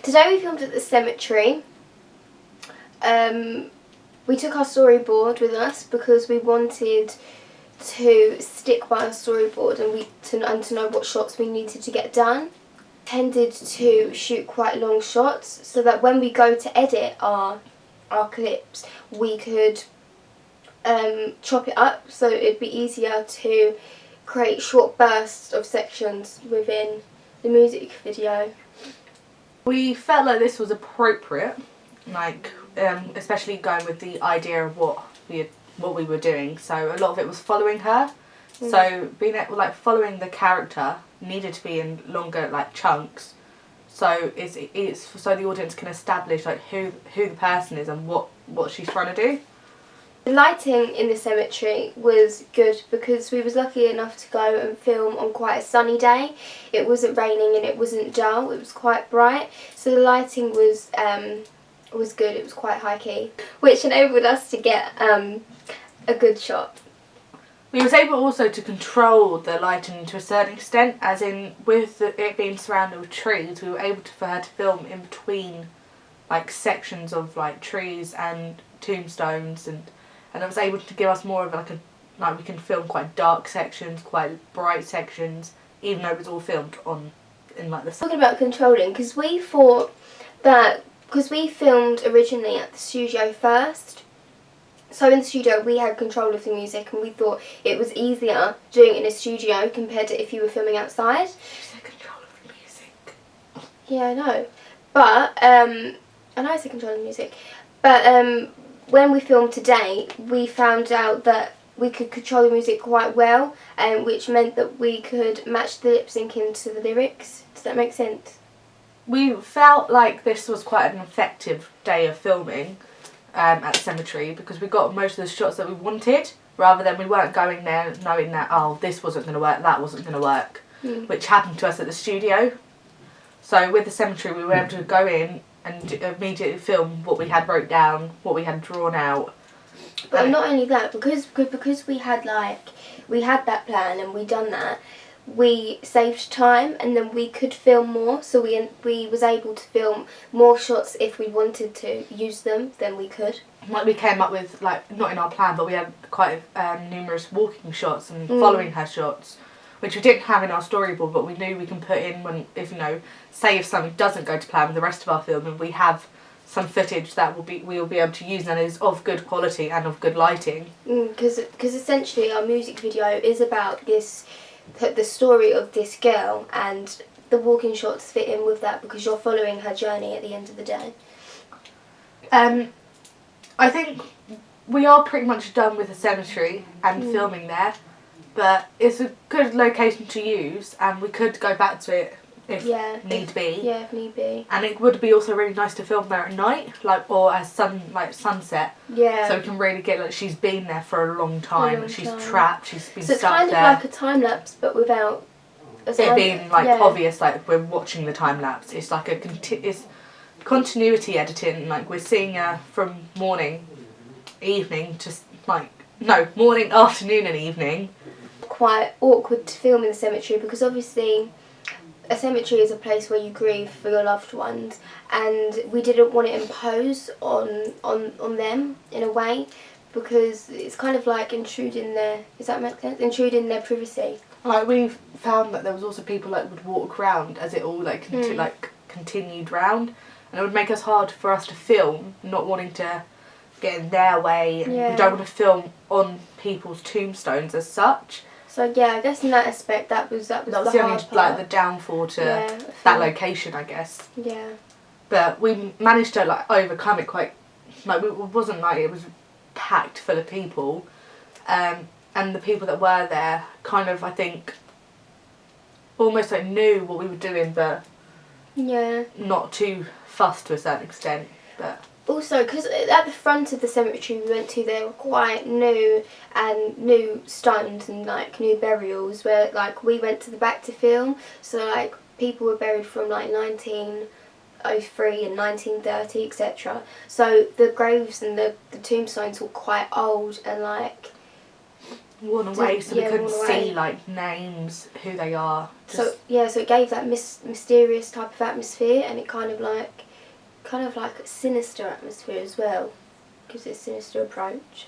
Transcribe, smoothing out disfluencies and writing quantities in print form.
Today we filmed at the cemetery. We took our storyboard with us because we wanted to stick by our storyboard and to know what shots we needed to get done. Tended to shoot quite long shots so that when we go to edit our clips we could chop it up so it'd be easier to create short bursts of sections within the music video. We felt like this was appropriate, especially going with the idea of what we were doing. So a lot of it was following her. So being following the character needed to be in longer chunks. So it's so the audience can establish who the person is and what she's trying to do. The lighting in the cemetery was good because we was lucky enough to go and film on quite a sunny day. It wasn't raining and it wasn't dull, it was quite bright. So the lighting was good, it was quite high key, which enabled us to get a good shot. We was able also to control the lighting to a certain extent, as in with it being surrounded with trees, we were able for her to film in between sections of trees and tombstones, and it was able to give us more of we can film quite dark sections, quite bright sections, even though it was all filmed in the sun. Talking about controlling, because we thought that, because we filmed originally at the studio first, so in the studio we had control of the music and we thought it was easier doing it in a studio compared to if you were filming outside. You said control of the music. Yeah, I know. But, I know I said control of the music, but when we filmed today we found out that we could control the music quite well, which meant that we could match the lip syncing to the lyrics. Does that make sense? We felt like this was quite an effective day of filming at the cemetery because we got most of the shots that we wanted, rather than we weren't going there knowing that, oh, this wasn't going to work, that wasn't going to work, which happened to us at the studio. So with the cemetery we were able to go in and immediately film what we had wrote down, what we had drawn out. But not only that, because we had that plan and we done that, we saved time and then we could film more, so we was able to film more shots if we wanted to use them, then we could. We came up with, not in our plan, but we had quite numerous walking shots and following her shots, which we didn't have in our storyboard, but we knew we can put in say if something doesn't go to plan with the rest of our film, and we have some footage that we'll be able to use and is of good quality and of good lighting. Because essentially our music video is about the story of this girl, and the walking shots fit in with that because you're following her journey at the end of the day. I think we are pretty much done with the cemetery and filming there, but it's a good location to use and we could go back to it if need be. Yeah, if need be. And it would be also really nice to film there at night, or as sunset. Yeah. So we can really get she's been there for a long time. She's trapped. She's been stuck there. So it's kind of like a time lapse, but without it being obvious. We're watching the time lapse. It's like it's continuity editing. We're seeing her from morning, evening to morning, afternoon, and evening. Quite awkward to film in the cemetery because obviously a cemetery is a place where you grieve for your loved ones, and we didn't want to impose on them in a way because it's kind of intruding their, does that make sense? Intruding their privacy. We found that there was also people would walk around as it all continued round, and it would make us hard for us to film, not wanting to get in their way, and we don't want to film on people's tombstones as such. So yeah, I guess in that aspect that was the hard part. The downfall to that location, I guess. Yeah. But we managed to overcome it quite. It wasn't it was packed full of people, and the people that were there kind of, I think, almost knew what we were doing, but not too fussed to a certain extent. But also, because at the front of the cemetery we went to, there were quite new stones and new burials where we went to the back to film, so people were buried from 1903 and 1930, etc. So the graves and the tombstones were quite old and worn away, so we couldn't worn see away. like names, who they are. So it gave that mysterious type of atmosphere, and it kind of like a sinister atmosphere as well. Gives it a sinister approach.